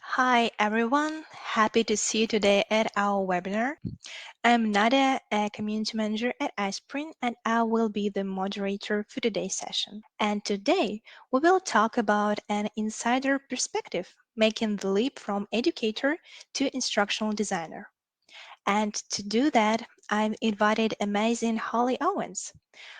Hi everyone, happy to see you today at our webinar. I'm Nadia, a community manager at iSpring, and I will be the moderator for today's session. And today we will talk about an insider perspective, making the leap from educator to instructional designer. And to do that, I've invited amazing Holly Owens.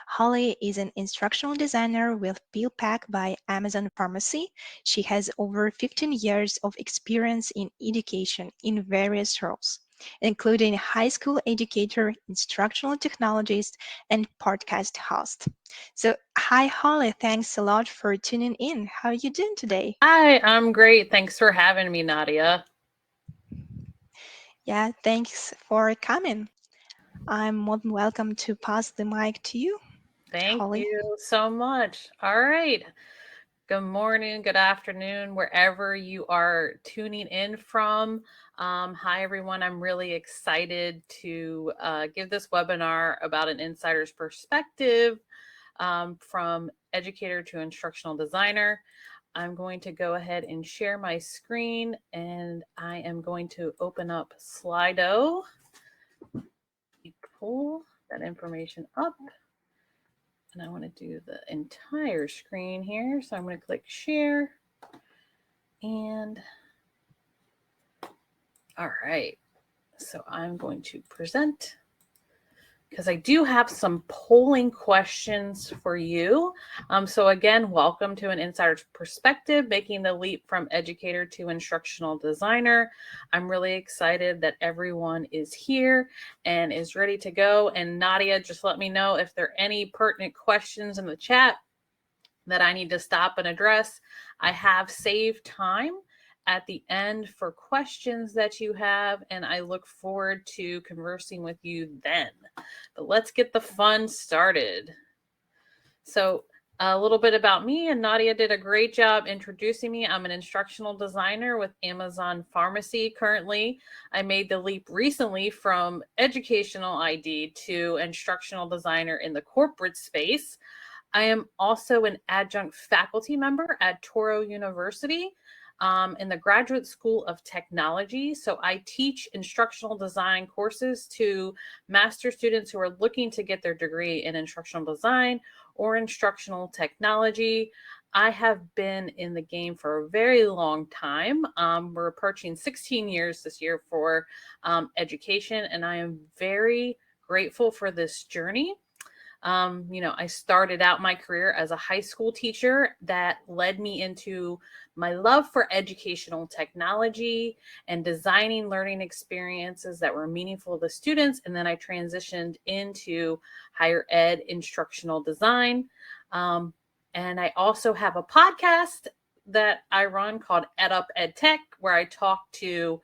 Holly is an instructional designer with PillPack by Amazon Pharmacy. She has over 15 years of experience in education in various roles, including high school educator, instructional technologist, and podcast host. So, hi Holly, thanks a lot for tuning in. How are you doing today? Hi, I'm great. Thanks for having me, Nadia. Yeah, thanks for coming. I'm more than welcome to pass the mic to you, Thank Holly. you so much. All right. Good morning, good afternoon, wherever you are tuning in from. Hi, everyone. I'm really excited to give this webinar about an insider's perspective from educator to instructional designer. I'm going to go ahead and share my screen, and I am going to open up Slido. Pull that information up. And I want to do the entire screen here. So I'm going to click share. And all right. So I'm going to present because I do have some polling questions for you. So again, welcome to an insider's perspective, making the leap from educator to instructional designer. I'm really excited that everyone is here and is ready to go. And Nadia, just let me know if there are any pertinent questions in the chat that I need to stop and address. I have saved time at the end for questions that you have, and I look forward to conversing with you then. But let's get the fun started. So a little bit about me, and Nadia did a great job introducing me. I'm an instructional designer with Amazon Pharmacy currently. I made the leap recently from educational ID to instructional designer in the corporate space. I am also an adjunct faculty member at Touro University in the Graduate School of Technology. So I teach instructional design courses to master students who are looking to get their degree in instructional design or instructional technology. I have been in the game for a very long time. We're approaching 16 years this year for education, and I am very grateful for this journey. I started out my career as a high school teacher that led me into my love for educational technology and designing learning experiences that were meaningful to students. And then I transitioned into higher ed instructional design. And I also have a podcast that I run called EdUp where I talk to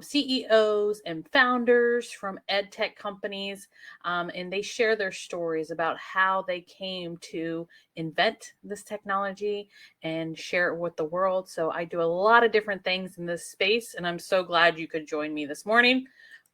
CEOs and founders from ed tech companies, and they share their stories about how they came to invent this technology and share it with the world. So I do a lot of different things in this space, and I'm so glad you could join me this morning.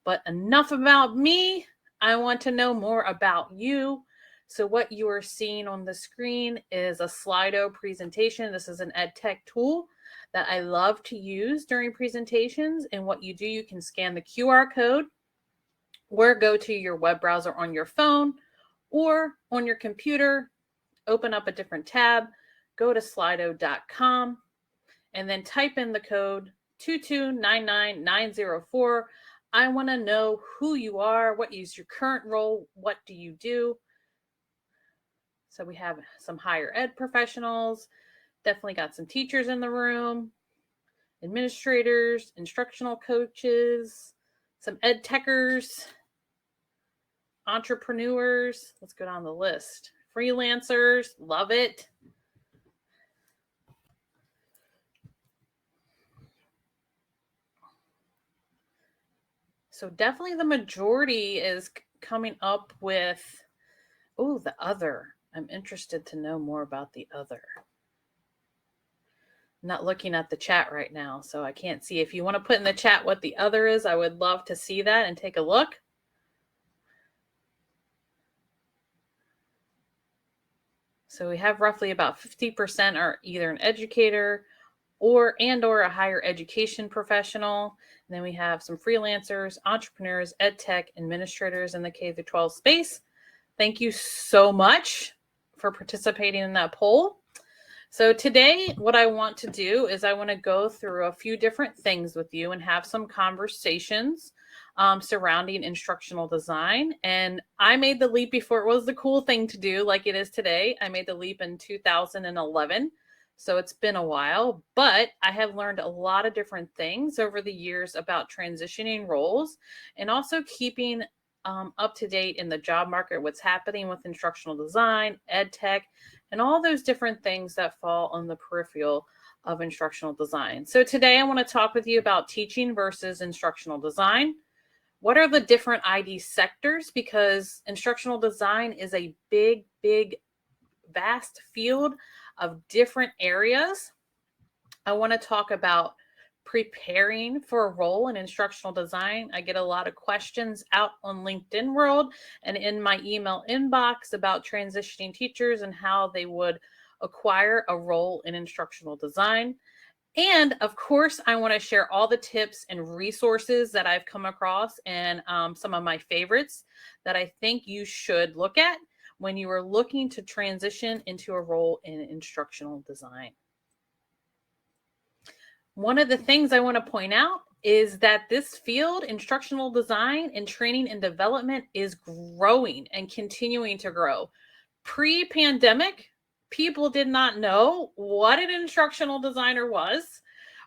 But enough about me. I want to know more about you. So what you are seeing on the screen is a Slido presentation. This is an ed tech tool that I love to use during presentations. And what you do, you can scan the QR code or go to your web browser on your phone or on your computer, open up a different tab, go to slido.com, and then type in the code 2299904. I want to know who you are, what is your current role, what do you do? So we have some higher ed professionals, definitely got some teachers in the room, administrators, instructional coaches, some ed techers, entrepreneurs. Let's go down the list. Freelancers, love it. So definitely the majority is coming up with, the other. I'm interested to know more about the other. I'm not looking at the chat right now, so I can't see. If you want to put in the chat what the other is, I would love to see that and take a look. So we have roughly about 50% are either an educator or a higher education professional. And then we have some freelancers, entrepreneurs, ed tech, administrators in the K-12 space. Thank you so much for participating in that poll. So today, what I want to do is I want to go through a few different things with you and have some conversations surrounding instructional design. And I made the leap before it was the cool thing to do like it is today. I made the leap in 2011. So it's been a while, but I have learned a lot of different things over the years about transitioning roles and also keeping up to date in the job market, what's happening with instructional design, ed tech, and all those different things that fall on the peripheral of instructional design. So today I want to talk with you about teaching versus instructional design. What are the different ID sectors? Because instructional design is a big, vast field of different areas. I want to talk about preparing for a role in instructional design. I get a lot of questions out on LinkedIn World and in my email inbox about transitioning teachers and how they would acquire a role in instructional design. And of course, I want to share all the tips and resources that I've come across and some of my favorites that I think you should look at when you are looking to transition into a role in instructional design. One of the things I want to point out is that this field, instructional design and training and development, is growing and continuing to grow. Pre-pandemic, people did not know what an instructional designer was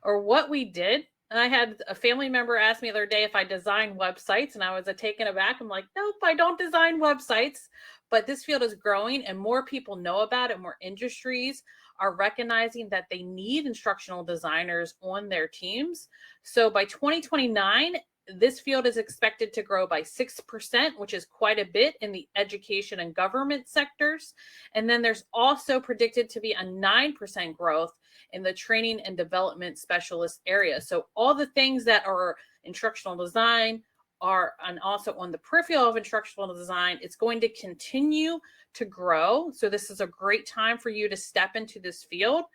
or what we did. And I had a family member ask me the other day if I design websites, and I was taken aback. I'm like, nope, I don't design websites. But this field is growing and more people know about it. More industries are recognizing that they need instructional designers on their teams. So by 2029, this field is expected to grow by 6%, which is quite a bit in the education and government sectors. And then there's also predicted to be a 9% growth in the training and development specialist area. So all the things that are instructional design are, and also on the peripheral of instructional design, it's going to continue to grow. So this is a great time for you to step into this field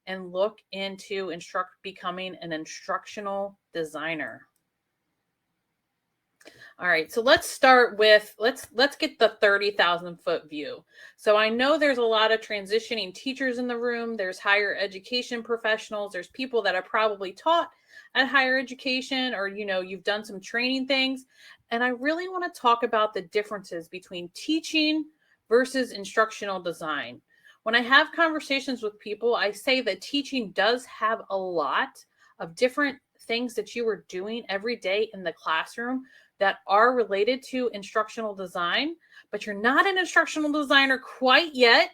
and look into becoming an instructional designer. All right, so let's start with, let's get the 30,000 foot view. So I know there's a lot of transitioning teachers in the room. There's higher education professionals. There's people that have probably taught at higher education, or, you know, you've done some training things. And I really want to talk about the differences between teaching versus instructional design. When I have conversations with people, I say that teaching does have a lot of different things that you are doing every day in the classroom that are related to instructional design, but you're not an instructional designer quite yet.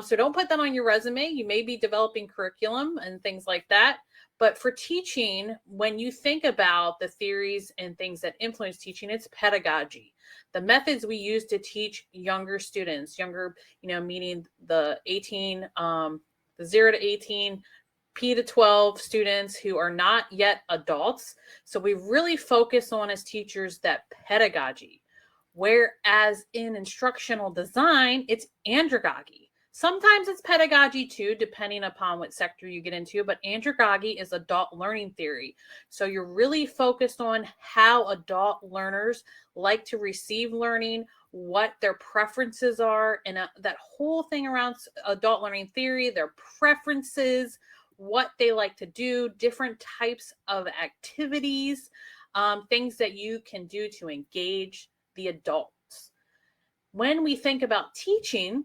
So don't put that on your resume. You may be developing curriculum and things like that. But for teaching, when you think about the theories and things that influence teaching, it's pedagogy. The methods we use to teach younger students, younger, you know, meaning the 0 to 18, P to 12 students who are not yet adults. So we really focus on, as teachers, that pedagogy. Whereas in instructional design, it's andragogy. Sometimes it's pedagogy too, depending upon what sector you get into, but andragogy is adult learning theory. So you're really focused on how adult learners like to receive learning, what their preferences are, and that whole thing around adult learning theory, their preferences, what they like to do, different types of activities, things that you can do to engage the adults. When we think about teaching,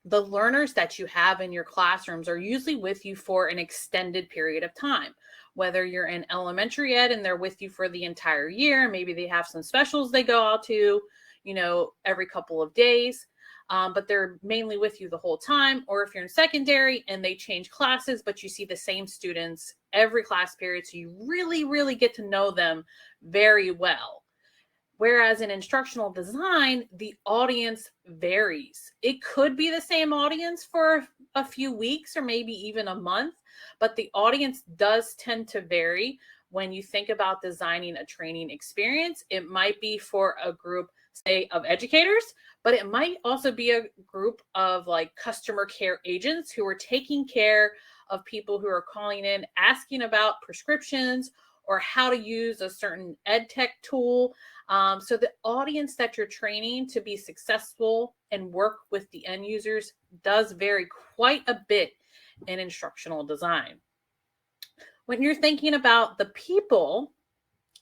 the learners that you have in your classrooms are usually with you for an extended period of time. Whether you're in elementary ed and they're with you for the entire year, maybe they have some specials they go out to, you know, every couple of days. But they're mainly with you the whole time. Or if you're in secondary and they change classes, but you see the same students every class period, so you really get to know them very well. Whereas in instructional design, the audience varies. It could be the same audience for a few weeks or maybe even a month, but the audience does tend to vary. When you think about designing a training experience, it might be for a group say, of educators, but it might also be a group of like customer care agents who are taking care of people who are calling in asking about prescriptions or how to use a certain ed tech tool. So the audience that you're training to be successful and work with the end users does vary quite a bit in instructional design. When you're thinking about the people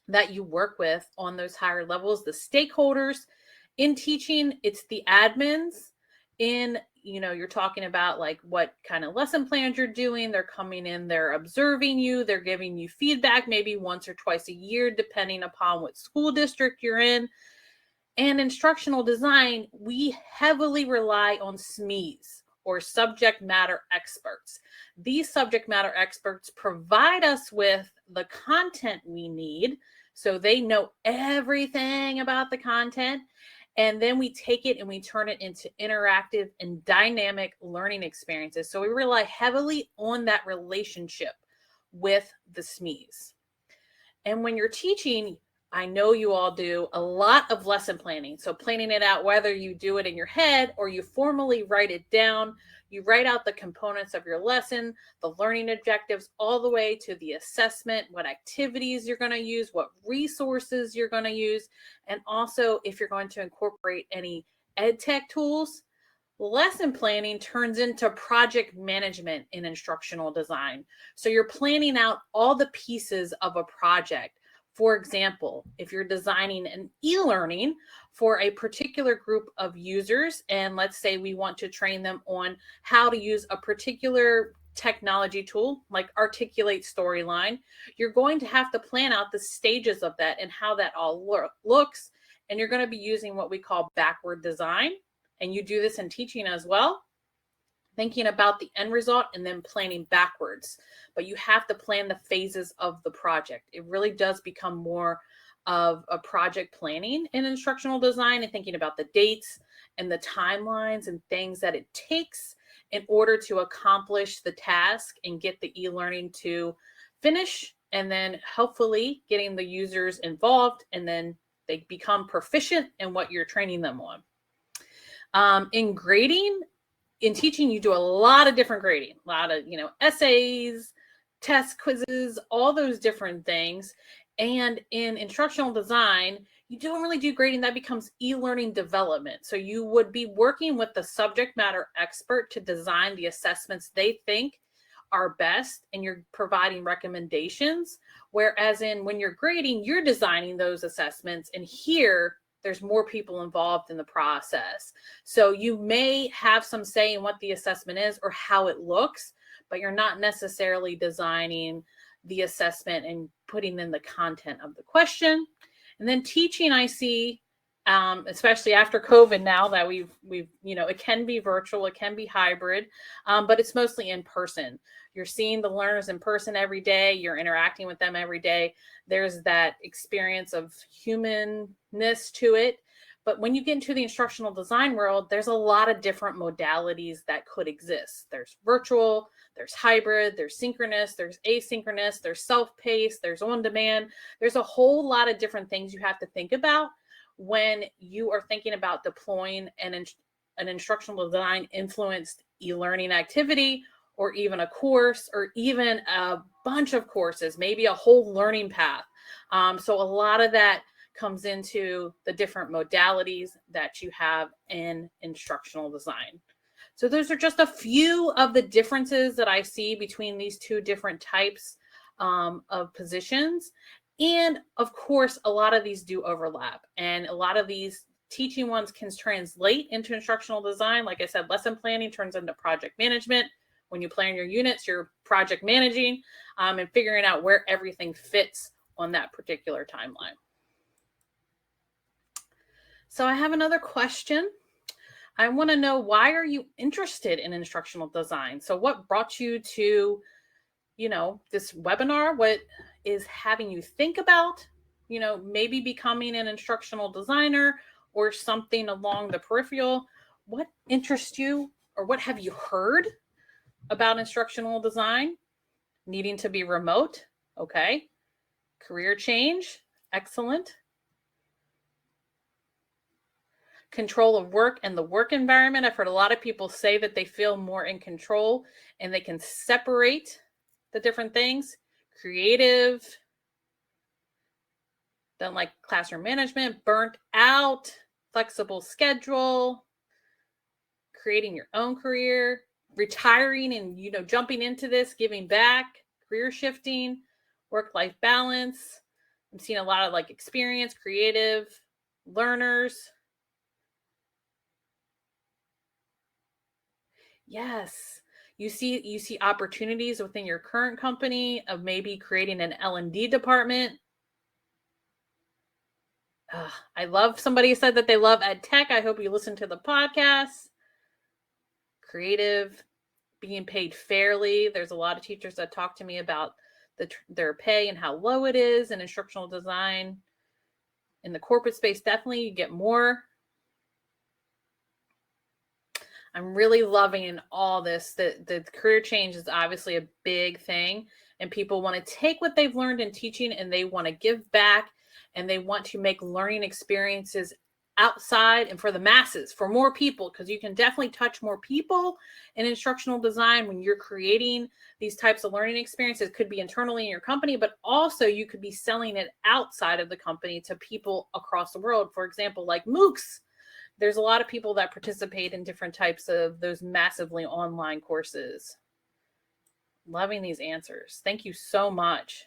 that you work with on those higher levels, the stakeholders in teaching, it's the admins. In, you're talking about like what kind of lesson plans you're doing. They're coming in, they're observing you, they're giving you feedback maybe once or twice a year, depending upon what school district you're in. And instructional design, we heavily rely on SMEs, or subject matter experts. These subject matter experts provide us with the content we need, so they know everything about the content. And then we take it and we turn it into interactive and dynamic learning experiences. So we rely heavily on that relationship with the SMEs. And when you're teaching, I know you all do a lot of lesson planning. So planning it out, whether you do it in your head or you formally write it down, you write out the components of your lesson, the learning objectives, all the way to the assessment, what activities you're going to use, what resources you're going to use, and also if you're going to incorporate any ed tech tools. Lesson planning turns into project management in instructional design. So you're planning out all the pieces of a project. For example, if you're designing an e-learning for a particular group of users, and let's say we want to train them on how to use a particular technology tool like Articulate Storyline, you're going to have to plan out the stages of that and how that all looks. And you're going to be using what we call backward design. And you do this in teaching as well, thinking about the end result and then planning backwards. But you have to plan the phases of the project. It really does become more of a project planning in instructional design, and thinking about the dates and the timelines and things that it takes in order to accomplish the task and get the e-learning to finish, and then hopefully getting the users involved, and then they become proficient in what you're training them on. In grading, in teaching, you do a lot of different grading, a lot of, essays, test quizzes, all those different things. And in instructional design, you don't really do grading. That becomes e-learning development. So you would be working with the subject matter expert to design the assessments they think are best, and you're providing recommendations. Whereas when you're grading, you're designing those assessments, and here there's more people involved in the process. So you may have some say in what the assessment is or how it looks, but you're not necessarily designing the assessment and putting in the content of the question. And then teaching, I see, especially after COVID now that we've it can be virtual, it can be hybrid, but it's mostly in person. You're seeing the learners in person every day. You're interacting with them every day. There's that experience of humanness to it. But when you get into the instructional design world, there's a lot of different modalities that could exist. There's virtual, there's hybrid, there's synchronous, there's asynchronous, there's self-paced, there's on-demand. There's a whole lot of different things you have to think about when you are thinking about deploying an instructional design influenced e-learning activity, or even a course, or even a bunch of courses, maybe a whole learning path. So a lot of that comes into the different modalities that you have in instructional design. So those are just a few of the differences that I see between these two different types of positions. And of course, a lot of these do overlap, and a lot of these teaching ones can translate into instructional design. Like I said, lesson planning turns into project management. When you plan your units, you're project managing and figuring out where everything fits on that particular timeline. So I have another question. I want to know, why are you interested in instructional design? So what brought you to, this webinar? What is having you think about, maybe becoming an instructional designer or something along the peripheral? What interests you, or what have you heard about instructional design? Needing to be remote. Okay. Career change. Excellent. control of work and the work environment. I've heard a lot of people say that they feel more in control and they can separate the different things. Creative, don't like classroom management, burnt out, flexible schedule, creating your own career, retiring and, jumping into this, giving back, career shifting, work-life balance. I'm seeing a lot of like experience, creative, learners. Yes. You see opportunities within your current company of maybe creating an L&D department. I love, somebody said that they love ed tech. I hope you listen to the podcast. Creative, being paid fairly. There's a lot of teachers that talk to me about their pay and how low it is in instructional design. In the corporate space, definitely you get more. I'm really loving all this. The career change is obviously a big thing, and people want to take what they've learned in teaching and they want to give back, and they want to make learning experiences outside and for the masses, for more people, because you can definitely touch more people in instructional design when you're creating these types of learning experiences. It could be internally in your company, but also you could be selling it outside of the company to people across the world. For example, like MOOCs. There's a lot of people that participate in different types of those massively online courses. Loving these answers. Thank you so much.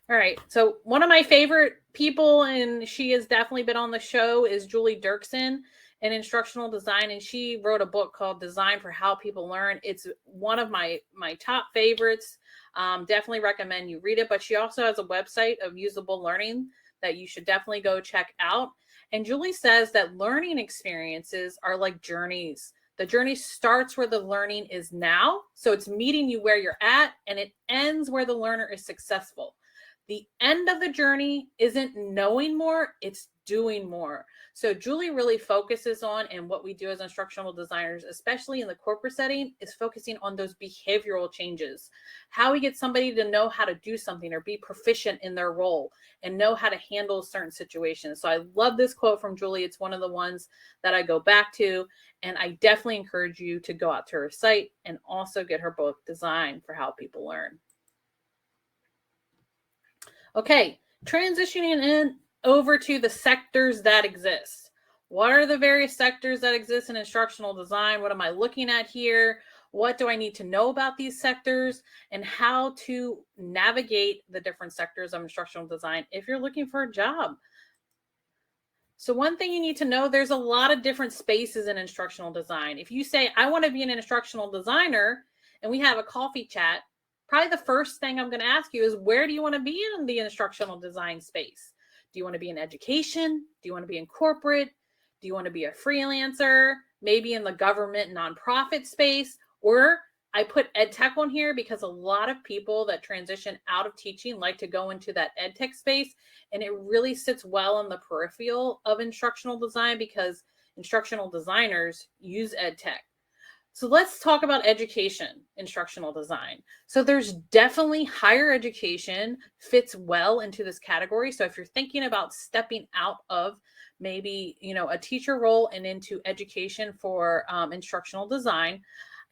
All right. So one of my favorite people, and she has definitely been on the show, is Julie Dirksen in instructional design. And she wrote a book called Design for How People Learn. It's one of my top favorites. Definitely recommend you read it. But she also has a website of usable learning that you should definitely go check out. And Julie says that learning experiences are like journeys. The journey starts where the learning is now. So it's meeting you where you're at, and it ends where the learner is successful. The end of the journey isn't knowing more, it's doing more. So Julie really focuses on, and what we do as instructional designers, especially in the corporate setting, is focusing on those behavioral changes. How we get somebody to know how to do something or be proficient in their role and know how to handle certain situations. So I love this quote from Julie. It's one of the ones that I go back to, and I definitely encourage you to go out to her site and also get her book, Design for How People Learn. Okay, transitioning in over to the sectors that exist. What are the various sectors that exist in instructional design? What am I looking at here? What do I need to know about these sectors, and how to navigate the different sectors of instructional design if you're looking for a job? So one thing you need to know, there's a lot of different spaces in instructional design. If you say, I want to be an instructional designer, and we have a coffee chat, probably the first thing I'm going to ask you is, where do you want to be in the instructional design space? Do you want to be in education? Do you want to be in corporate? Do you want to be a freelancer? Maybe in the government nonprofit space? Or I put ed tech on here because a lot of people that transition out of teaching like to go into that ed tech space, and it really sits well in the peripheral of instructional design because instructional designers use ed tech. So let's talk about education, instructional design. So there's definitely higher education fits well into this category. So if you're thinking about stepping out of maybe, a teacher role and into education for instructional design,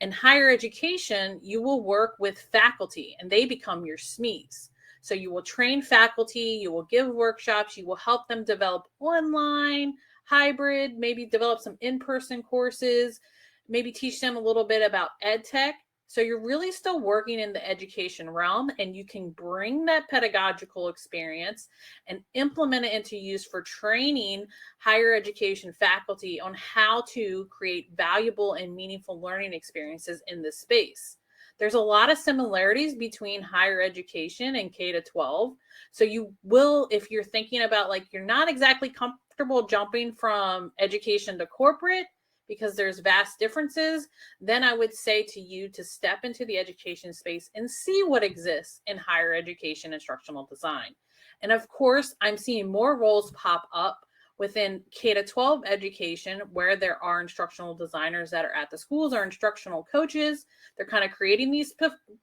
in higher education, you will work with faculty and they become your SMEs. So you will train faculty, you will give workshops, you will help them develop online, hybrid, maybe develop some in-person courses, maybe teach them a little bit about ed tech. So you're really still working in the education realm, and you can bring that pedagogical experience and implement it into use for training higher education faculty on how to create valuable and meaningful learning experiences in this space. There's a lot of similarities between higher education and K-12. So you will, if you're thinking about you're not exactly comfortable jumping from education to corporate, because there's vast differences, then I would say to you to step into the education space and see what exists in higher education instructional design. And of course, I'm seeing more roles pop up within K-12 education where there are instructional designers that are at the schools or instructional coaches. They're kind of creating these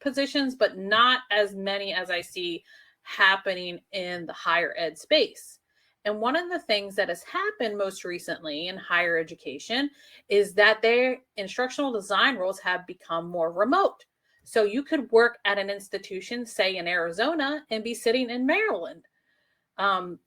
positions, but not as many as I see happening in the higher ed space. And one of the things that has happened most recently in higher education is that their instructional design roles have become more remote. So you could work at an institution, say in Arizona, and be sitting in Maryland. Um,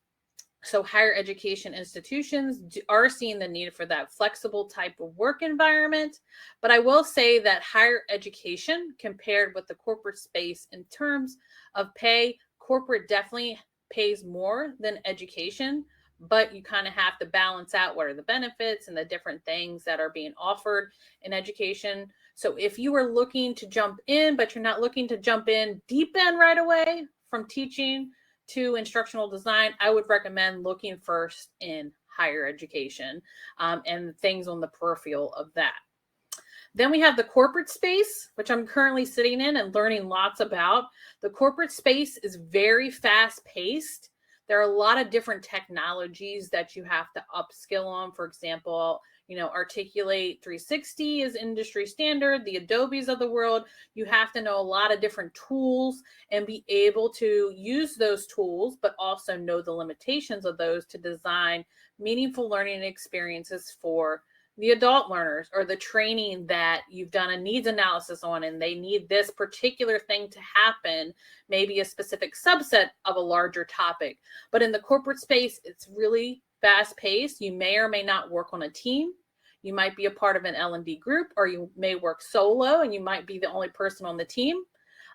so higher education institutions are seeing the need for that flexible type of work environment. But I will say that higher education compared with the corporate space in terms of pay, corporate definitely pays more than education, but you kind of have to balance out what are the benefits and the different things that are being offered in education. So if you are looking to jump in, but you're not looking to jump in deep in right away from teaching to instructional design, I would recommend looking first in higher education and things on the peripheral of that. Then we have the corporate space, which I'm currently sitting in and learning lots about. The corporate space is very fast paced. There are a lot of different technologies that you have to upskill on. For example, Articulate 360 is industry standard, the Adobes of the world. You have to know a lot of different tools and be able to use those tools, but also know the limitations of those to design meaningful learning experiences for the adult learners, or the training that you've done a needs analysis on and they need this particular thing to happen, maybe a specific subset of a larger topic. But in the corporate space, it's really fast paced. You may or may not work on a team. You might be a part of an L&D group, or you may work solo and you might be the only person on the team.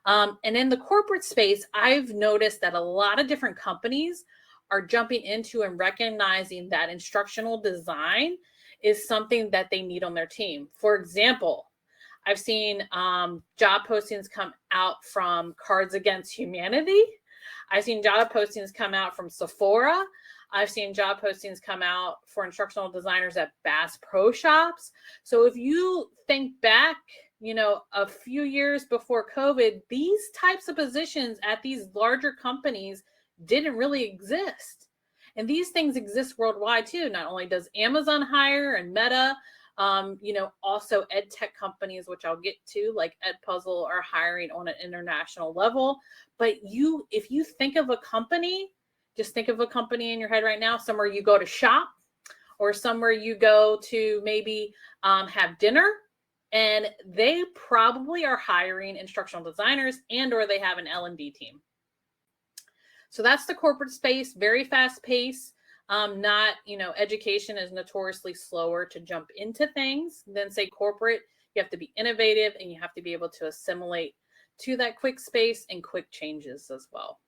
And in the corporate space, I've noticed that a lot of different companies are jumping into and recognizing that instructional design is something that they need on their team. For example, I've seen job postings come out from Cards Against Humanity. I've seen job postings come out from Sephora. I've seen job postings come out for instructional designers at Bass Pro Shops. So if you think back, a few years before COVID, these types of positions at these larger companies didn't really exist. And these things exist worldwide too. Not only does Amazon hire and Meta, also ed tech companies, which I'll get to, like Edpuzzle, are hiring on an international level. But if you think of a company, just think of a company in your head right now, somewhere you go to shop or somewhere you go to maybe have dinner, and they probably are hiring instructional designers or they have an L&D team. So that's the corporate space, very fast pace. Education is notoriously slower to jump into things than, say, corporate. You have to be innovative and you have to be able to assimilate to that quick space and quick changes as well.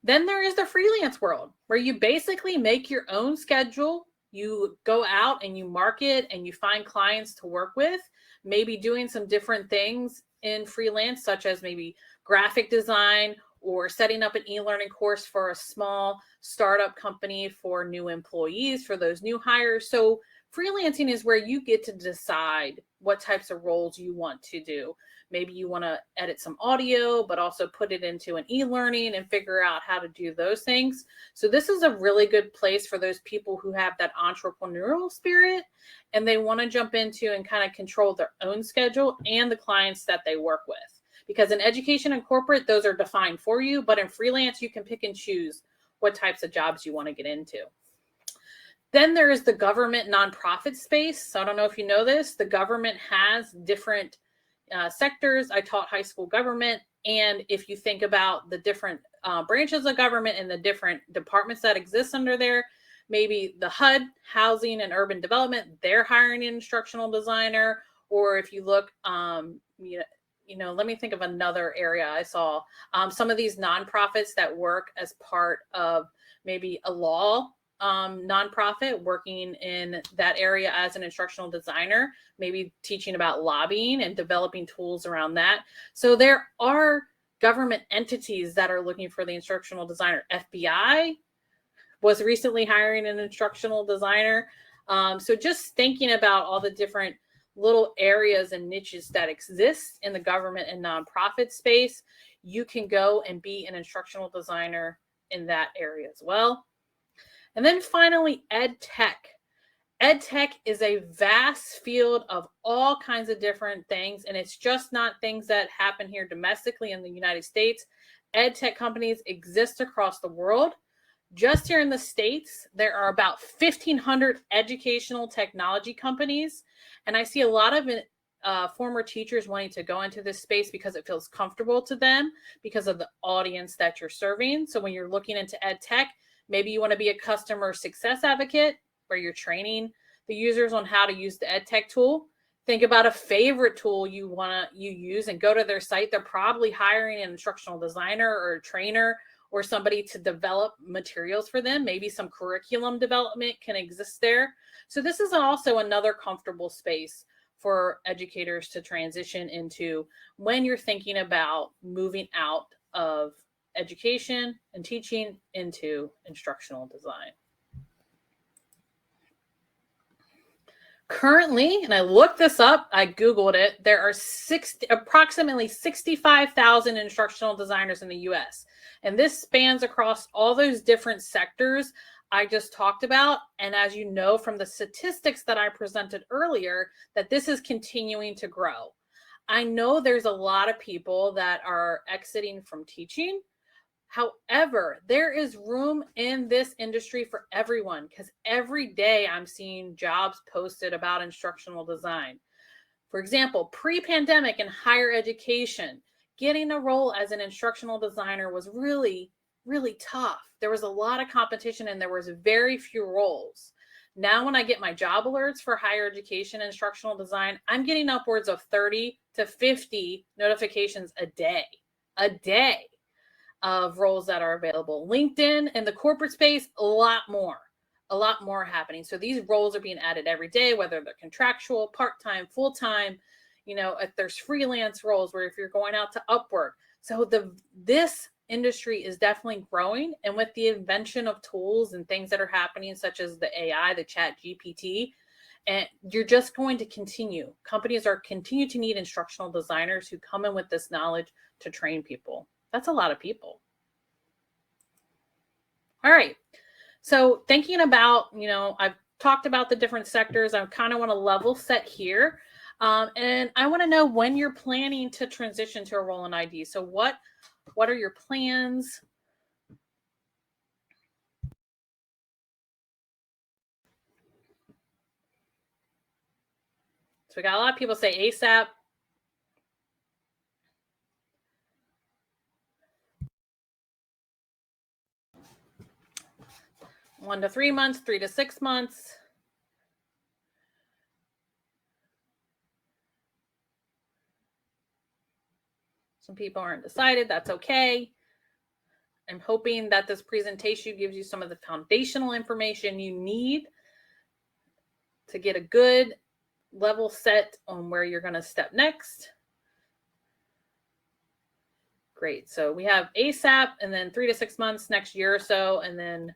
Then there is the freelance world, where you basically make your own schedule. You go out and you market and you find clients to work with, maybe doing some different things in freelance, such as maybe graphic design or setting up an e-learning course for a small startup company for new employees, for those new hires. So freelancing is where you get to decide what types of roles you want to do. Maybe you want to edit some audio, but also put it into an e-learning and figure out how to do those things. So this is a really good place for those people who have that entrepreneurial spirit and they want to jump into and kind of control their own schedule and the clients that they work with. Because in education and corporate, those are defined for you, but in freelance, you can pick and choose what types of jobs you want to get into. Then there is the government nonprofit space. So I don't know if you know this, the government has different sectors. I taught high school government. And if you think about the different branches of government and the different departments that exist under there, maybe the HUD, Housing and Urban Development, they're hiring an instructional designer. Or if you look, let me think of another area I saw. Some of these nonprofits that work as part of maybe a law nonprofit, working in that area as an instructional designer, maybe teaching about lobbying and developing tools around that. So there are government entities that are looking for the instructional designer. FBI was recently hiring an instructional designer. So just thinking about all the different little areas and niches that exist in the government and nonprofit space, you can go and be an instructional designer in that area as well. And then finally, ed tech. Ed tech is a vast field of all kinds of different things, and it's just not things that happen here domestically in the United States. Ed tech companies exist across the world. Just here in the States, there are about 1,500 educational technology companies. And I see a lot of former teachers wanting to go into this space because it feels comfortable to them because of the audience that you're serving. So when you're looking into ed tech, maybe you want to be a customer success advocate where you're training the users on how to use the ed tech tool. Think about a favorite tool you use and go to their site. They're probably hiring an instructional designer or a trainer or somebody to develop materials for them. Maybe some curriculum development can exist there. So this is also another comfortable space for educators to transition into when you're thinking about moving out of education and teaching into instructional design. Currently, and I looked this up, I Googled it, there are approximately 65,000 instructional designers in the US. And this spans across all those different sectors I just talked about. And as you know from the statistics that I presented earlier, that this is continuing to grow. I know there's a lot of people that are exiting from teaching. However, there is room in this industry for everyone because every day I'm seeing jobs posted about instructional design. For example, pre-pandemic in higher education, getting a role as an instructional designer was really, really tough. There was a lot of competition and there was very few roles. Now, when I get my job alerts for higher education instructional design, I'm getting upwards of 30 to 50 notifications a day of roles that are available. LinkedIn and the corporate space, a lot more happening. So these roles are being added every day, whether they're contractual, part-time, full-time, if there's freelance roles where if you're going out to Upwork. So this industry is definitely growing. And with the invention of tools and things that are happening, such as the AI, the chat GPT, and you're just going to continue. Companies are continue to need instructional designers who come in with this knowledge to train people. That's a lot of people. All right. So thinking about, I've talked about the different sectors. I kind of want to level set here. And I want to know when you're planning to transition to a role in ID. So what are your plans? So we got a lot of people say ASAP. One to 3 months, 3 to 6 months. Some people aren't decided. That's okay. I'm hoping that this presentation gives you some of the foundational information you need to get a good level set on where you're going to step next. Great. So we have ASAP and then 3 to 6 months next year or so, and then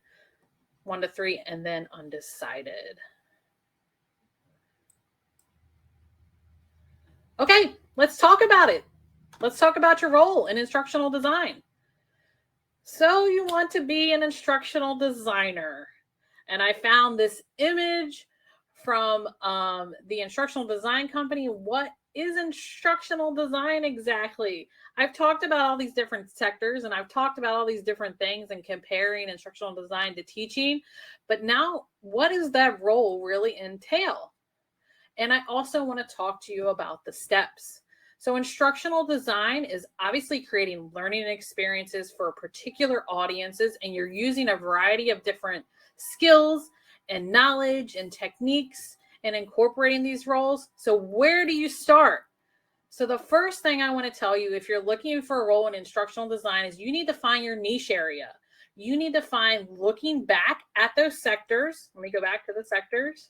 1 to 3, and then undecided. Okay, let's talk about it. Let's talk about your role in instructional design. So you want to be an instructional designer. And I found this image from the instructional design company. What is instructional design exactly? I've talked about all these different sectors and I've talked about all these different things and comparing instructional design to teaching. But now, what does that role really entail? And I also want to talk to you about the steps. So instructional design is obviously creating learning experiences for particular audiences, and you're using a variety of different skills and knowledge and techniques and incorporating these roles. So where do you start? So the first thing I want to tell you, if you're looking for a role in instructional design, is you need to find your niche area. You need to find, looking back at those sectors. Let me go back to the sectors.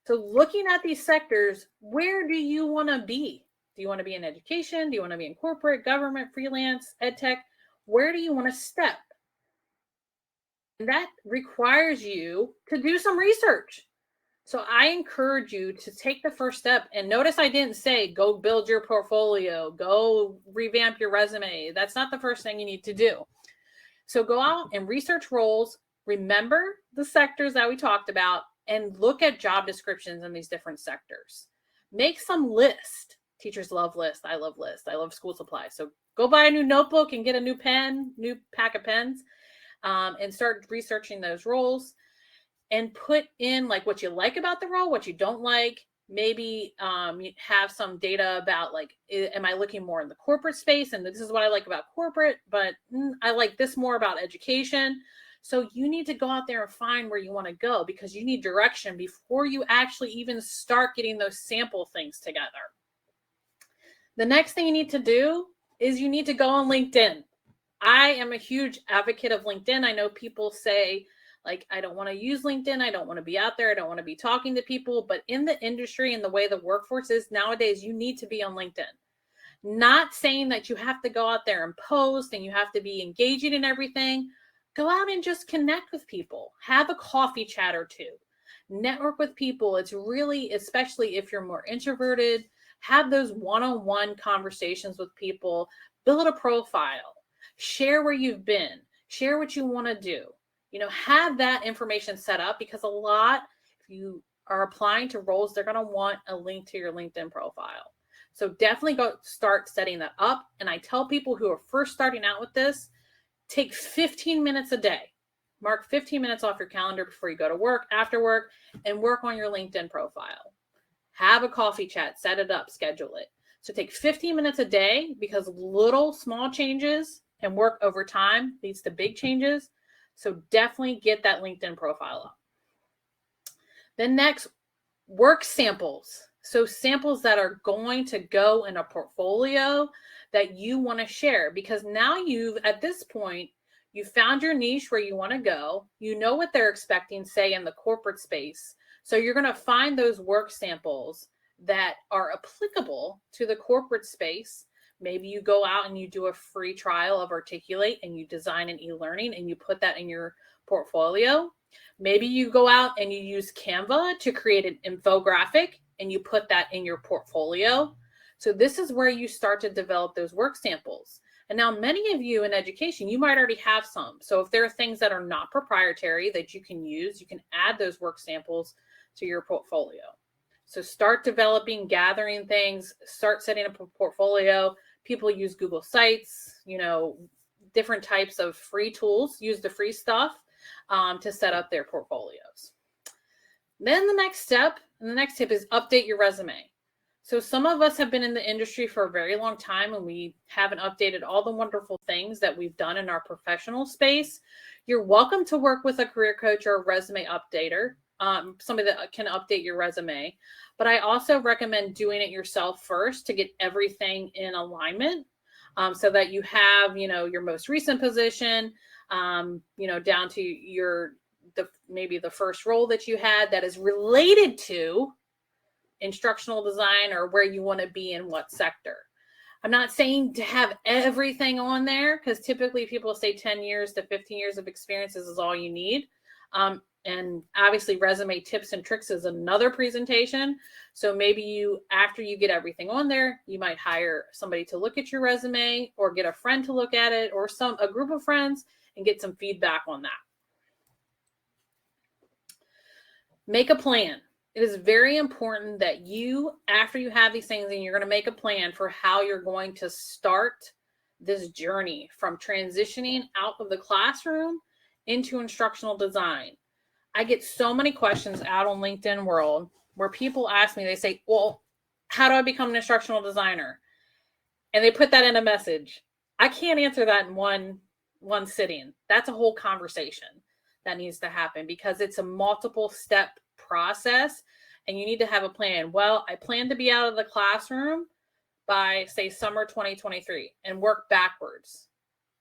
So looking at these sectors, where do you want to be? Do you want to be in education? Do you want to be in corporate, government, freelance, ed tech? Where do you want to step? And that requires you to do some research. So I encourage you to take the first step. And notice I didn't say go build your portfolio, go revamp your resume. That's not the first thing you need to do. So go out and research roles. Remember the sectors that we talked about and look at job descriptions in these different sectors. Make some list. Teachers love lists. I love lists. I love school supplies. So Go buy a new notebook and get a new pen, new pack of pens, and start researching those roles and put in like what you like about the role, what you don't like. Maybe you have some data about like, am I looking more in the corporate space? And this is what I like about corporate, but I like this more about education. So you need to go out there and find where you want to go because you need direction before you actually even start getting those sample things together. The next thing you need to do is you need to go on LinkedIn. I am a huge advocate of LinkedIn. I know people say, like, I don't want to use LinkedIn. I don't want to be out there. I don't want to be talking to people. But in the industry and the way the workforce is nowadays, you need to be on LinkedIn. Not saying that you have to go out there and post and you have to be engaging in everything. Go out and just connect with people. Have a coffee chat or two. Network with people. It's really, especially if you're more introverted, have those one-on-one conversations with people. Build a profile. Share where you've been. Share what you want to do. Have that information set up because a lot, if you are applying to roles, they're going to want a link to your LinkedIn profile. So definitely go start setting that up. And I tell people who are first starting out with this, take 15 minutes a day. Mark 15 minutes off your calendar before you go to work, after work, and work on your LinkedIn profile. Have a coffee chat, set it up, schedule it. So take 15 minutes a day because little small changes and work over time leads to big changes. So definitely get that LinkedIn profile up. Then next, work samples. So samples that are going to go in a portfolio that you want to share because now at this point, you found your niche where you want to go. You know what they're expecting, say in the corporate space. So you're going to find those work samples that are applicable to the corporate space. Maybe you go out and you do a free trial of Articulate and you design an e-learning and you put that in your portfolio. Maybe you go out and you use Canva to create an infographic and you put that in your portfolio. So this is where you start to develop those work samples. And now many of you in education, you might already have some. So if there are things that are not proprietary that you can use, you can add those work samples to your portfolio. So start developing, gathering things, start setting up a portfolio. People use Google Sites, different types of free tools, use the free stuff to set up their portfolios. Then the next step, and the next tip is update your resume. So some of us have been in the industry for a very long time and we haven't updated all the wonderful things that we've done in our professional space. You're welcome to work with a career coach or a resume updater, somebody that can update your resume. But I also recommend doing it yourself first to get everything in alignment so that you have, your most recent position, down to maybe the first role that you had that is related to instructional design or where you want to be in what sector. I'm not saying to have everything on there because typically people say 10 years to 15 years of experience is all you need. And obviously resume tips and tricks is another presentation. So maybe after you get everything on there, you might hire somebody to look at your resume or get a friend to look at it or a group of friends and get some feedback on that. Make a plan. It is very important that after you have these things and you're going to make a plan for how you're going to start this journey from transitioning out of the classroom into instructional design. I get so many questions out on LinkedIn world where people ask me, they say, well, how do I become an instructional designer? And they put that in a message. I can't answer that in one sitting. That's a whole conversation that needs to happen because it's a multiple step process and you need to have a plan. Well, I plan to be out of the classroom by, say, summer 2023 and work backwards.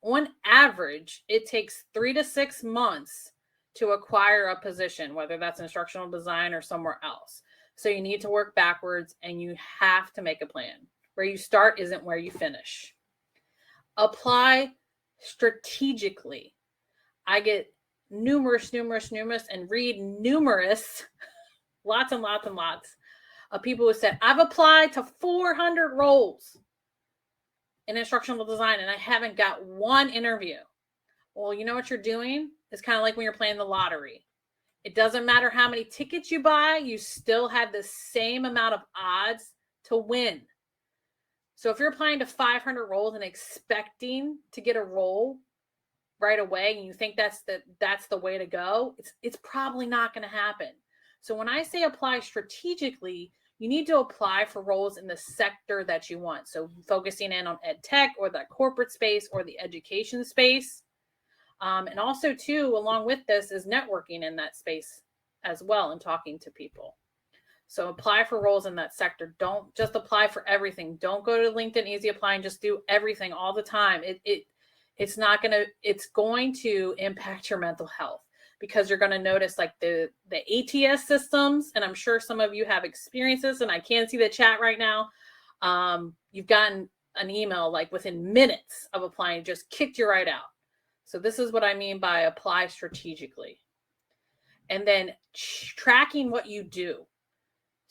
On average, it takes 3 to 6 months to acquire a position, whether that's instructional design or somewhere else. So you need to work backwards and you have to make a plan. Where you start isn't where you finish. Apply strategically. I get numerous and read numerous, lots and lots and lots of people who said, I've applied to 400 roles in instructional design and I haven't got one interview. Well, you know what you're doing? It's kind of like when you're playing the lottery. It doesn't matter how many tickets you buy, you still have the same amount of odds to win. So if you're applying to 500 roles and expecting to get a role right away, and you think that's the way to go, it's probably not going to happen. So when I say apply strategically, you need to apply for roles in the sector that you want. So focusing in on ed tech or the corporate space or the education space. And also too, along with this is networking in that space as well and talking to people. So apply for roles in that sector. Don't just apply for everything. Don't go to LinkedIn Easy Apply and just do everything all the time. It's going to impact your mental health, because you're going to notice like the ATS systems, and I'm sure some of you have experiences, and I can see the chat right now. You've gotten an email like within minutes of applying, just kicked you right out. So this is what I mean by apply strategically. And then tracking what you do.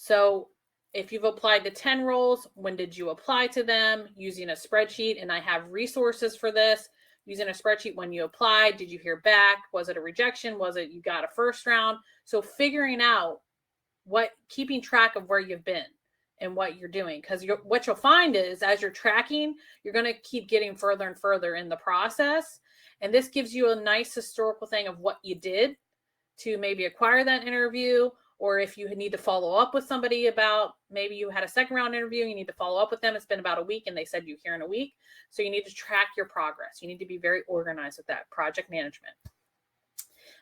So if you've applied to 10 roles, when did you apply to them? Using a spreadsheet, and I have resources for this. Using a spreadsheet, when you applied, did you hear back? Was it a rejection? Was it you got a first round? So figuring out keeping track of where you've been and what you're doing. Because what you'll find is as you're tracking, you're going to keep getting further and further in the process. And this gives you a nice historical thing of what you did to maybe acquire that interview, or if you need to follow up with somebody about, maybe you had a second round interview, you need to follow up with them. It's been about a week and they said you here in a week. So you need to track your progress. You need to be very organized with that project management.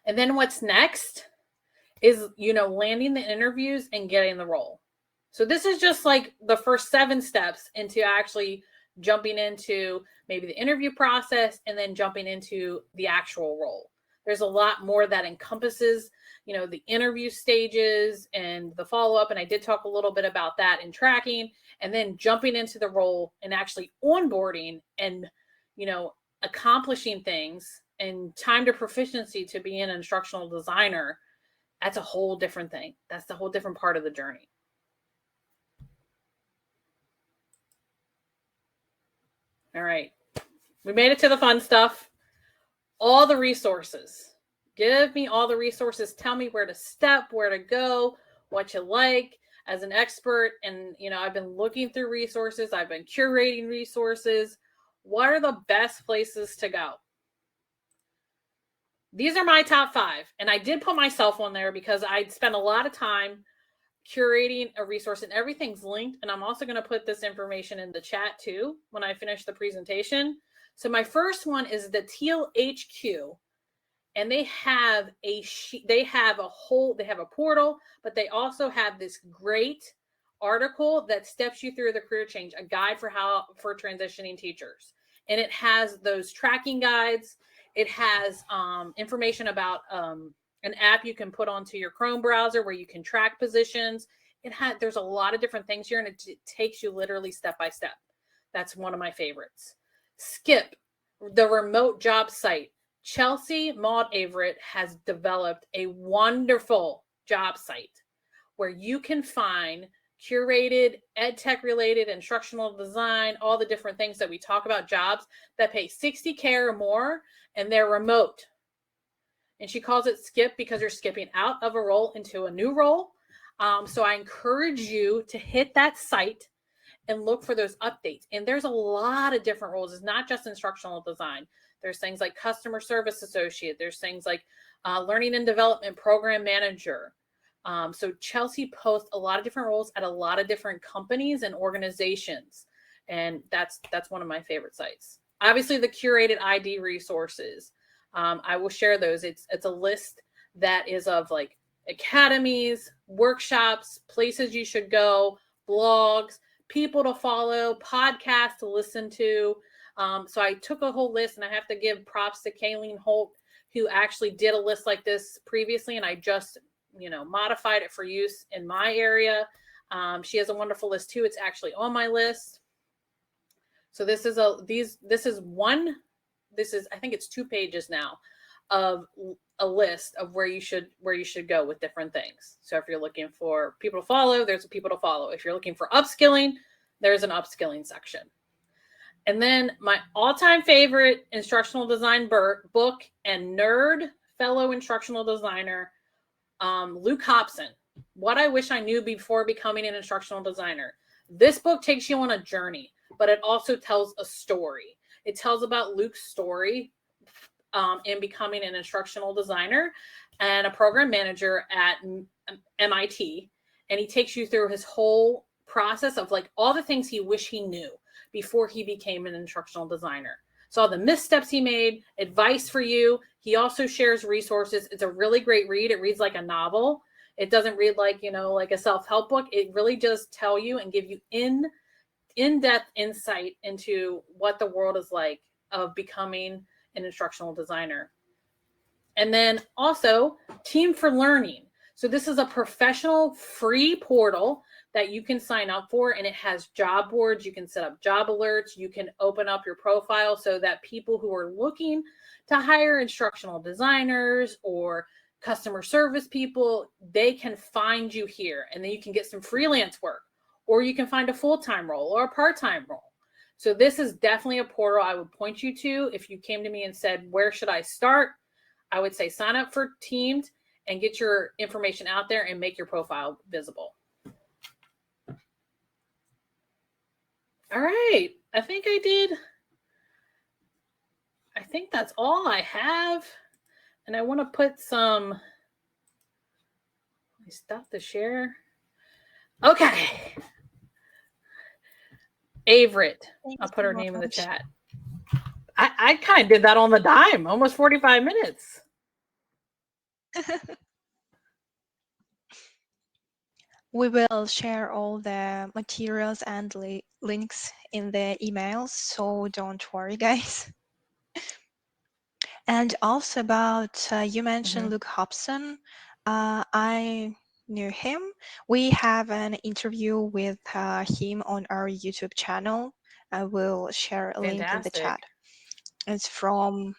And then what's next is, landing the interviews and getting the role. So this is just like the first 7 steps into actually jumping into maybe the interview process and then jumping into the actual role. There's a lot more that encompasses, the interview stages and the follow-up. And I did talk a little bit about that in tracking, and then jumping into the role and actually onboarding and, accomplishing things and time to proficiency to be an instructional designer. That's a whole different thing. That's the whole different part of the journey. All right. We made it to the fun stuff. All the resources. Give me all the resources. Tell me where to step, where to go, what you like as an expert. And, I've been looking through resources. I've been curating resources. What are the best places to go? These are my top 5. And I did put myself on there because I'd spent a lot of time curating a resource, and everything's linked. And I'm also going to put this information in the chat too when I finish the presentation. So my first one is the Teal HQ, and they have a portal, but they also have this great article that steps you through the career change, a guide for transitioning teachers. And it has those tracking guides. It has information about an app you can put onto your Chrome browser where you can track positions. There's a lot of different things here, and it takes you literally step by step. That's one of my favorites. Skip, the remote job site. Chelsea Maud Averett has developed a wonderful job site where you can find curated ed tech related, instructional design, all the different things that we talk about, jobs that pay $60K or more, and they're remote. And she calls it skip because you're skipping out of a role into a new role. So I encourage you to hit that site and look for those updates. And there's a lot of different roles. It's not just instructional design. There's things like customer service associate. There's things like learning and development program manager. So Chelsea posts a lot of different roles at a lot of different companies and organizations. And that's one of my favorite sites. Obviously, the curated ID resources. I will share those. It's a list that is of like academies, workshops, places you should go, blogs, people to follow, podcasts to listen to. So I took a whole list, and I have to give props to Kayleen Holt, who actually did a list like this previously, and I just, modified it for use in my area. She has a wonderful list too. It's actually on my list. So I think it's 2 pages now of a list of where you should go with different things. So if you're looking for people to follow, there's people to follow. If you're looking for upskilling, there's an upskilling section. And then my all-time favorite instructional design book and nerd fellow instructional designer, Luke Hobson, What I Wish I Knew Before Becoming an Instructional Designer. This book takes you on a journey but it also tells a story. It tells about Luke's story in becoming an instructional designer and a program manager at MIT. And he takes you through his whole process of like all the things he wished he knew before he became an instructional designer. So all the missteps he made, advice for you. He also shares resources. It's a really great read. It reads like a novel. It doesn't read like, like a self-help book. It really does tell you and give you in-depth insight into what the world is like of becoming an instructional designer. And then also Team for Learning. So this is a professional free portal that you can sign up for, and it has job boards. You can set up job alerts. You can open up your profile so that people who are looking to hire instructional designers or customer service people, they can find you here, and then you can get some freelance work, or you can find a full-time role or a part-time role. So this is definitely a portal I would point you to. If you came to me and said, where should I start? I would say sign up for Teams and get your information out there and make your profile visible. All right. I think that's all I have. And I want to put some stuff to share. Okay. Averett. I'll put her name in the chat. I kind of did that on the dime, almost 45 minutes. We will share all the materials and links in the emails, so don't worry, guys. And also about, you mentioned Luke Hobson. I knew him. We have an interview with him on our YouTube channel. I will share a link in the chat. It's from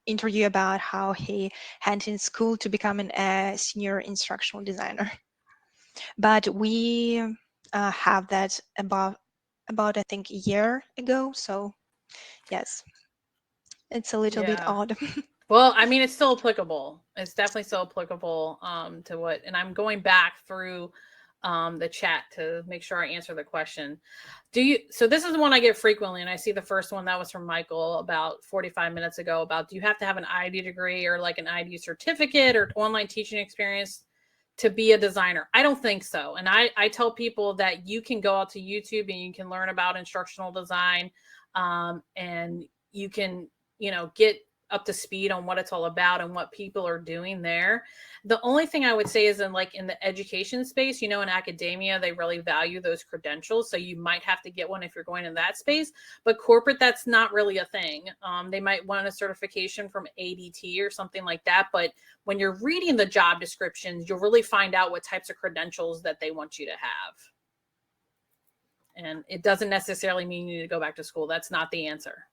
interview about how he had in school to become a senior instructional designer. But we have that about I think a year ago. So yes, it's a little bit odd. Well, I mean, it's still applicable. It's definitely still applicable to what, and I'm going back through the chat to make sure I answer the question. So this is one I get frequently, and I see the first one that was from Michael about 45 minutes ago about, do you have to have an ID degree or like an ID certificate or online teaching experience to be a designer? I don't think so. And I tell people that you can go out to YouTube and you can learn about instructional design, and you can, get up to speed on what it's all about and what people are doing there. The only thing I would say is in the education space, in academia, they really value those credentials. So you might have to get one if you're going in that space, but corporate, that's not really a thing. They might want a certification from ADT or something like that. But when you're reading the job descriptions, you'll really find out what types of credentials that they want you to have. And it doesn't necessarily mean you need to go back to school. That's not the answer.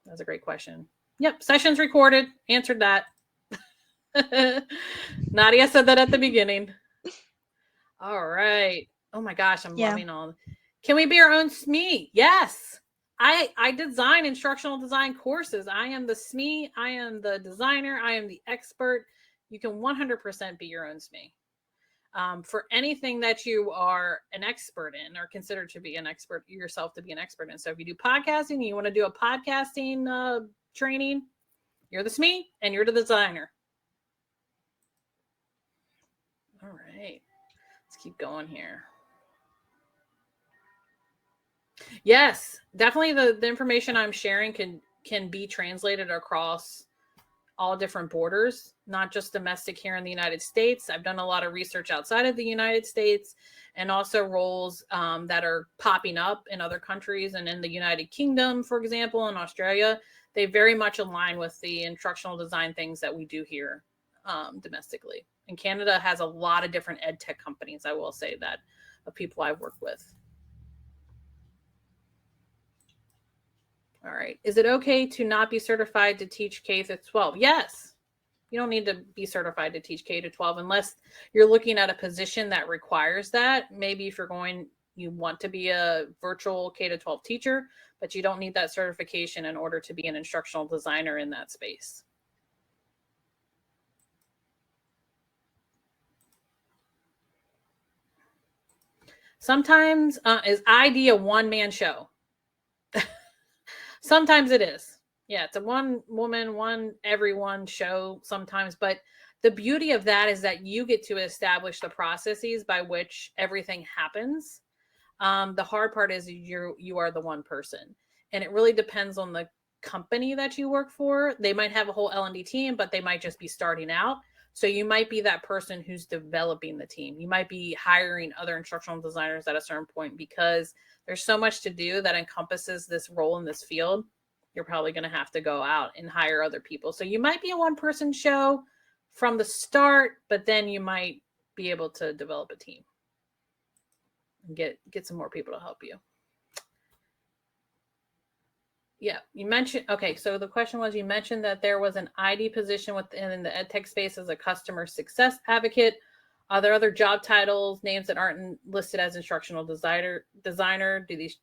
That's a great question. Yep, session's recorded. Answered that. Nadia said that at the beginning. All right. Oh my gosh, I'm loving all. Can we be our own SME? Yes. I design instructional design courses. I am the SME. I am the designer. I am the expert. You can 100% be your own SME. For anything that you are an expert in or consider to be an expert yourself to be an expert in. So if you do podcasting, you want to do a podcasting training, you're the SME and you're the designer. All right, let's keep going here. Yes, definitely the information I'm sharing can be translated across all different borders, not just domestic here in the United States. I've done a lot of research outside of the United States and also roles that are popping up in other countries and in the United Kingdom, for example, in Australia. They very much align with the instructional design things that we do here domestically. And Canada has a lot of different ed tech companies, I will say that, of people I've worked with. All right. Is it okay to not be certified to teach K through 12? Yes. You don't need to be certified to teach K to 12 unless you're looking at a position that requires that. Maybe if you want to be a virtual K to 12 teacher, but you don't need that certification in order to be an instructional designer in that space. Sometimes is ID a one-man show? Sometimes it is. Yeah, it's a one woman, one everyone show sometimes. But the beauty of that is that you get to establish the processes by which everything happens. The hard part is you are the one person, and it really depends on the company that you work for. They might have a whole L&D team, but they might just be starting out. So you might be that person who's developing the team. You might be hiring other instructional designers at a certain point because there's so much to do that encompasses this role in this field. You're probably going to have to go out and hire other people. So you might be a one-person show from the start, but then you might be able to develop a team and get some more people to help you. Yeah, you mentioned, okay, so the question was, you mentioned that there was an ID position within the EdTech space as a customer success advocate. Are there other job titles, names that aren't listed as instructional designer? Do these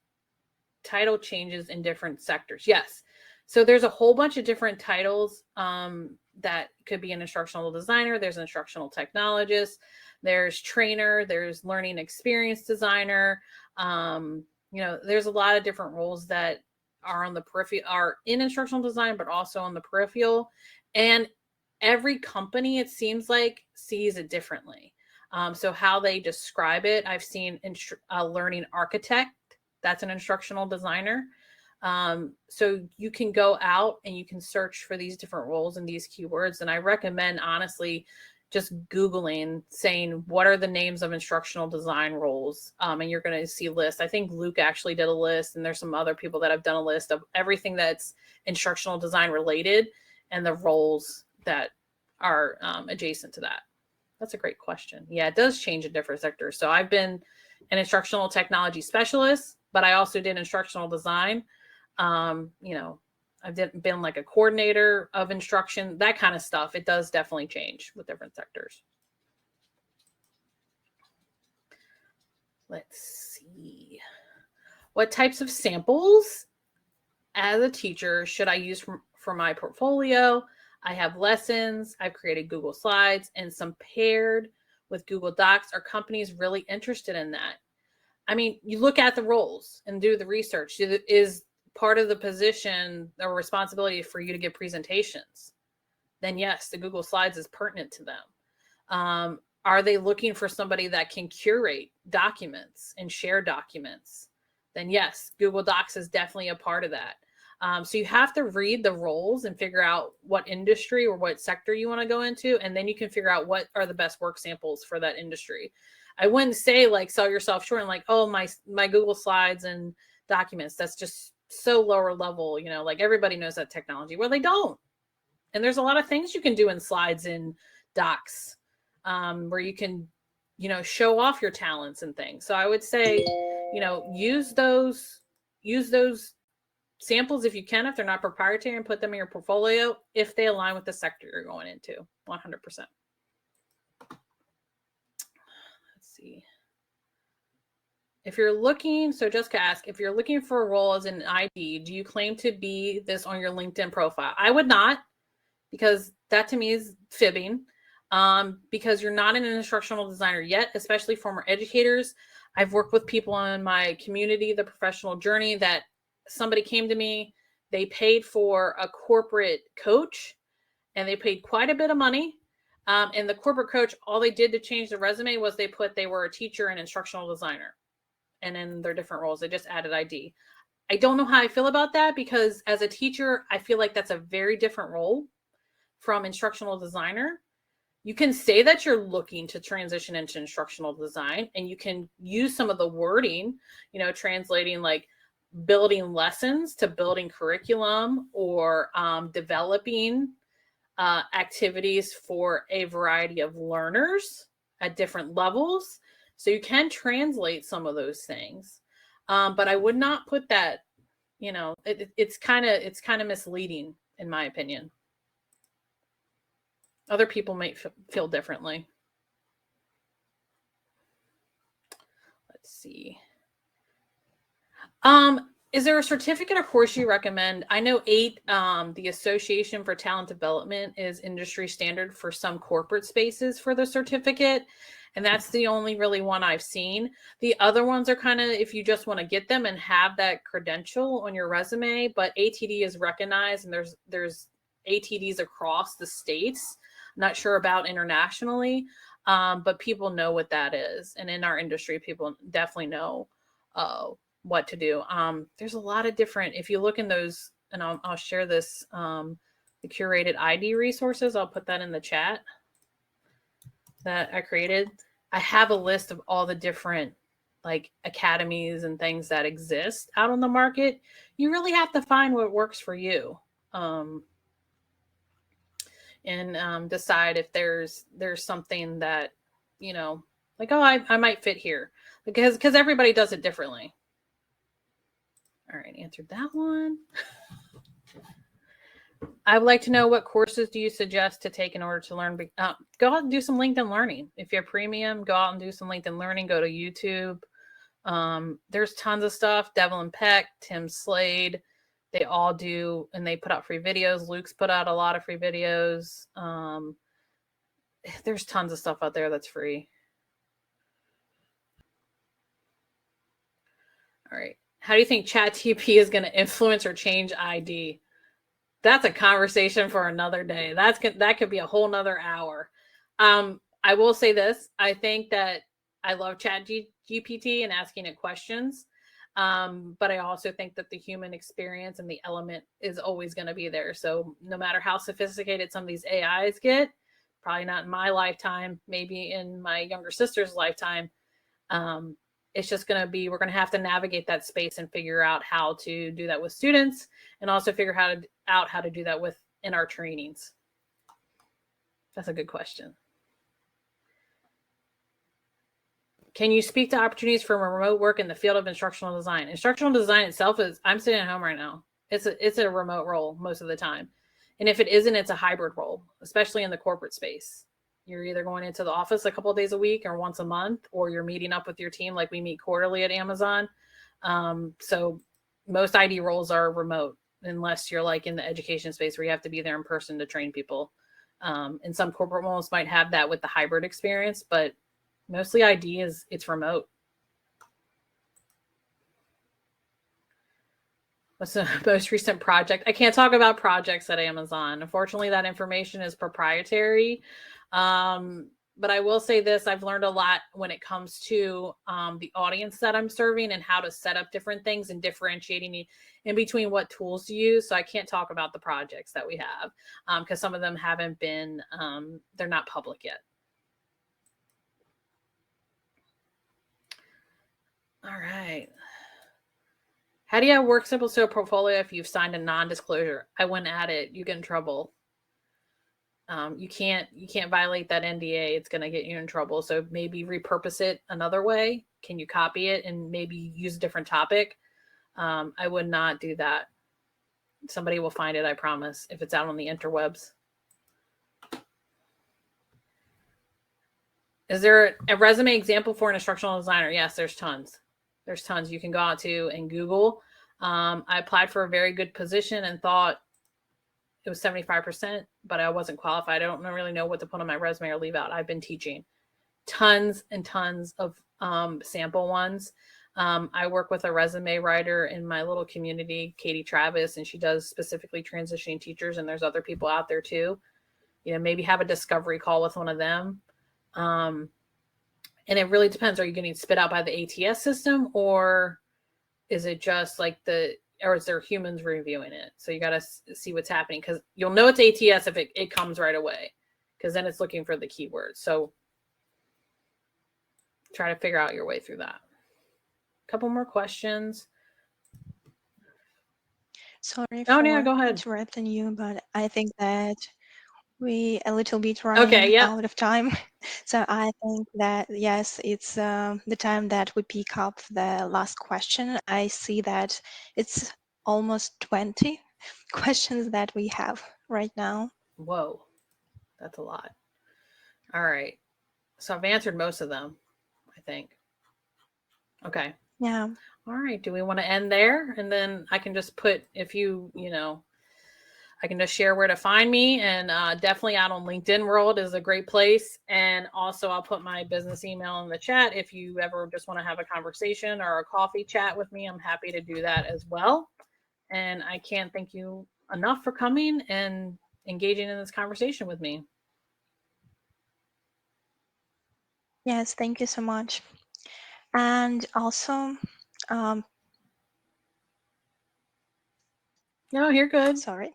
title changes in different sectors? Yes. So there's a whole bunch of different titles that could be an instructional designer. There's an instructional technologist. There's trainer. There's learning experience designer. There's a lot of different roles that are on the peripheral, are in instructional design, but also on the peripheral. And every company, it seems like, sees it differently. So how they describe it, I've seen a learning architect. That's an instructional designer. So you can go out and you can search for these different roles and these keywords. And I recommend, honestly, just Googling, saying, what are the names of instructional design roles? And you're going to see lists. I think Luke actually did a list, and there's some other people that have done a list of everything that's instructional design related and the roles that are adjacent to that. That's a great question. Yeah, it does change in different sectors. So I've been an instructional technology specialist, but I also did instructional design. I've been like a coordinator of instruction, that kind of stuff. It does definitely change with different sectors. Let's see. What types of samples as a teacher should I use for my portfolio? I have lessons. I've created Google Slides and some paired with Google Docs. Are companies really interested in that? I mean, you look at the roles and do the research. Is part of the position or responsibility for you to give presentations? Then yes, the Google Slides is pertinent to them. Are they looking for somebody that can curate documents and share documents? Then yes, Google Docs is definitely a part of that. So you have to read the roles and figure out what industry or what sector you want to go into, and then you can figure out what are the best work samples for that industry. I wouldn't say like sell yourself short and like, oh, my Google Slides and documents, that's just so lower level, like everybody knows that technology. Well, they don't. And there's a lot of things you can do in slides and docs where you can, show off your talents and things. So I would say, use those samples if you can, if they're not proprietary, and put them in your portfolio if they align with the sector you're going into. 100%. Let's see. If you're looking, so Jessica asked, if you're looking for a role as an ID, do you claim to be this on your LinkedIn profile? I would not, because that to me is fibbing, because you're not an instructional designer yet, especially former educators. I've worked with people in my community, the professional journey, that somebody came to me, they paid for a corporate coach, and they paid quite a bit of money. And the corporate coach, all they did to change the resume was they were a teacher and instructional designer. And in their different roles, they just added ID. I don't know how I feel about that, because as a teacher, I feel like that's a very different role from instructional designer. You can say that you're looking to transition into instructional design, and you can use some of the wording, translating like building lessons to building curriculum, or developing activities for a variety of learners at different levels. So you can translate some of those things, but I would not put that. It's kind of misleading, in my opinion. Other people might feel differently. Let's see. Is there a certificate or course you recommend? I know the Association for Talent Development is industry standard for some corporate spaces for the certificate. And that's the only really one I've seen. The other ones are kind of if you just want to get them and have that credential on your resume, but ATD is recognized and there's ATDs across the states. I'm not sure about internationally, but people know what that is. And in our industry, people definitely know what to do. There's a lot of different, if you look in those, and I'll share this, the curated ID resources, I'll put that in the chat that I created. I have a list of all the different like academies and things that exist out on the market. You really have to find what works for you. And decide if there's something that, you know, like, oh, I might fit here, because everybody does it differently. All right, answered that one. I would like to know, what courses do you suggest to take in order to learn? Go out and do some LinkedIn learning. If you're premium, go out and do some LinkedIn learning. Go to YouTube. There's tons of stuff. Devlin Peck, Tim Slade, they all do, and they put out free videos. Luke's put out a lot of free videos. There's tons of stuff out there that's free. All right. How do you think ChatGPT is going to influence or change ID? That's a conversation for another day. That could be a whole nother hour. I will say this. I think that I love ChatGPT and asking it questions. But I also think that the human experience and the element is always going to be there. So no matter how sophisticated some of these AIs get, probably not in my lifetime, maybe in my younger sister's lifetime, it's just going to be, we're going to have to navigate that space and figure out how to do that with students, and also figure out how to do that in our trainings. That's a good question. Can you speak to opportunities for remote work in the field of instructional design? Instructional design itself is, I'm sitting at home right now. It's a remote role most of the time. And if it isn't, it's a hybrid role, especially in the corporate space. You're either going into the office a couple of days a week or once a month, or you're meeting up with your team like we meet quarterly at Amazon. So most ID roles are remote, unless you're like in the education space where you have to be there in person to train people. And some corporate roles might have that with the hybrid experience, but mostly ID it's remote. What's the most recent project? I can't talk about projects at Amazon. Unfortunately, that information is proprietary. But I will say this, I've learned a lot when it comes to the audience that I'm serving and how to set up different things and differentiating in between what tools to use. So I can't talk about the projects that we have because some of them haven't been, they're not public yet. All right. How do you have work sample to a portfolio if you've signed a non-disclosure? I wouldn't add it. You get in trouble. You can't violate that NDA. It's going to get you in trouble. So maybe repurpose it another way. Can you copy it and maybe use a different topic? I would not do that. Somebody will find it, I promise, if it's out on the interwebs. Is there a resume example for an instructional designer? Yes, there's tons. There's tons you can go out to and Google. I applied for a very good position and thought it was 75%, but I wasn't qualified. I don't really know what to put on my resume or leave out. I've been teaching tons and tons of sample ones. I work with a resume writer in my little community, Katie Travis, and she does specifically transitioning teachers. And there's other people out there too. You know, maybe have a discovery call with one of them. And it really depends. Are you getting spit out by the ATS system, or is it just like or is there humans reviewing it? So you got to see what's happening, because you'll know it's ATS if it comes right away, because then it's looking for the keywords. So try to figure out your way through that. A couple more questions. Sorry Oh, for yeah, go ahead. interrupting you, but I think that we a little bit Okay, running yep. out of time. So I think that, yes, it's the time that we pick up the last question. I see that it's almost 20 questions that we have right now. Whoa, that's a lot. All right. So I've answered most of them, I think. Okay. Yeah. All right. Do we want to end there? And then I can just put, if you I can just share where to find me, and definitely out on LinkedIn World is a great place. And also, I'll put my business email in the chat if you ever just want to have a conversation or a coffee chat with me. I'm happy to do that as well. And I can't thank you enough for coming and engaging in this conversation with me. Yes, thank you so much. And also, um, No, you're good. sorry.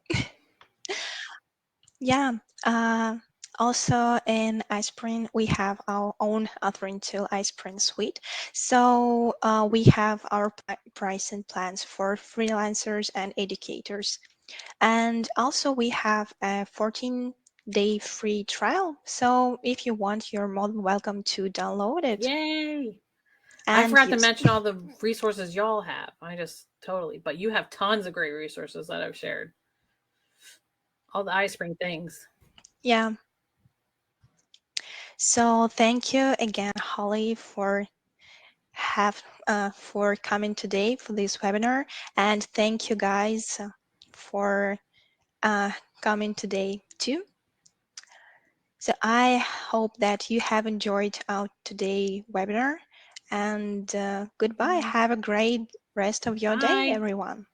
Yeah. Uh, Also in iSpring, we have our own authoring tool, iSpring Suite. So we have our pricing plans for freelancers and educators. And also we have a 14-day free trial. So if you want, you're more than welcome to download it Yay! I and forgot to use mention all the resources y'all have. I just totally, but you have tons of great resources that I've shared. All the iSpring things. it. Yeah. So thank you again, Holly, for coming today for this webinar, and thank you guys for uh, coming today too. So I hope that you have enjoyed our today webinar, and goodbye. Have a great rest of your day, Bye. everyone.